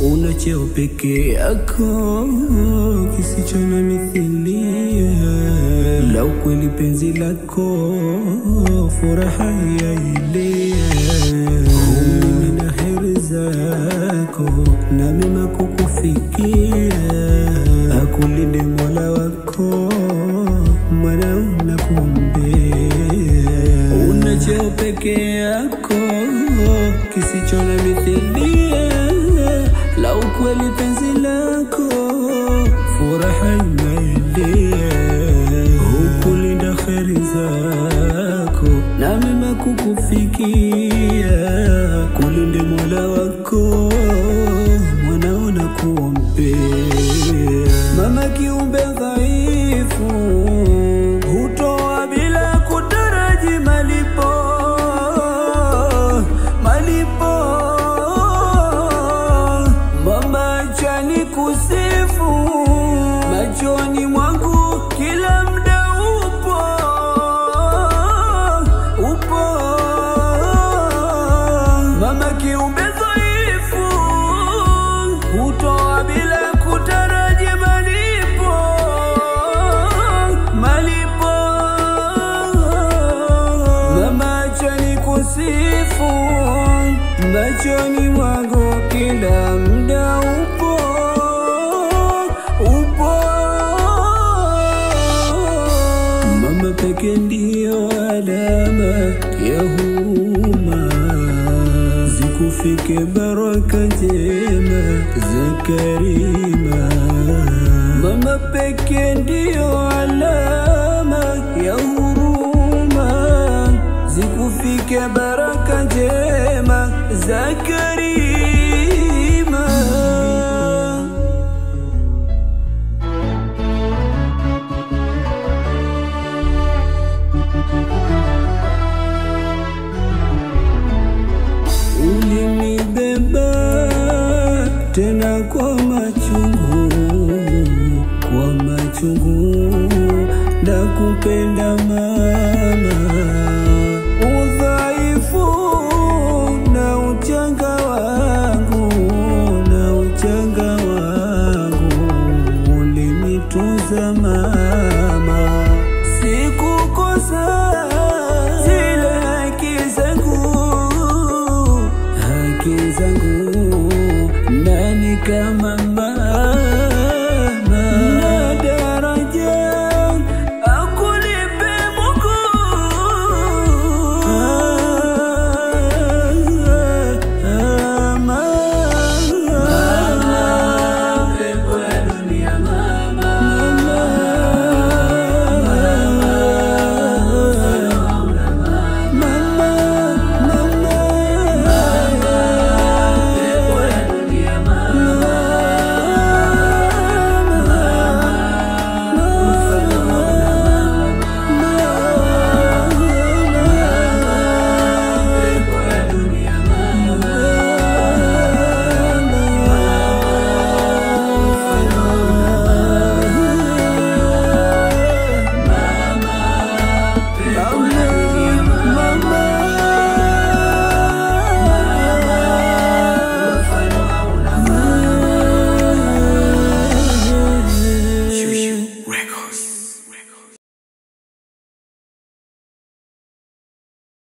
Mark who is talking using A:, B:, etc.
A: Una cheo peke yako kisicho na mithilia, la ukweli penzi lako furaha ya ile. Mimi na heri zako na mema kukufikia, akulinde Mola wako mwana unakuombea. Una cheo peke yako kisicho na mithilia, la ukweli penzi lako furaha inaendelea. Hukulinda kheri zako na mema kukufikia, kulinde Mola wako mwanao na kuombea. Mama kiumbe dhaifu hutoa bila kutaraji malipo. Kusifu machoni mwangu kila mda upo. Mama kiumbe dhaifu hutoa bila kutaraji malipo. Mama achani kusifu machoni mwangu kila mda upo. Mama peke ndio alama ya huruma, zikufike baraka njema za karima. Mama peke ndio alama ya huruma, zikufike baraka njema za karima. Ulinibeba tena kwa machungu, nakupenda mama. Udhaifu na uchanga wangu, ulinitunza mama. Sikukosa zile haki zangu, nani kama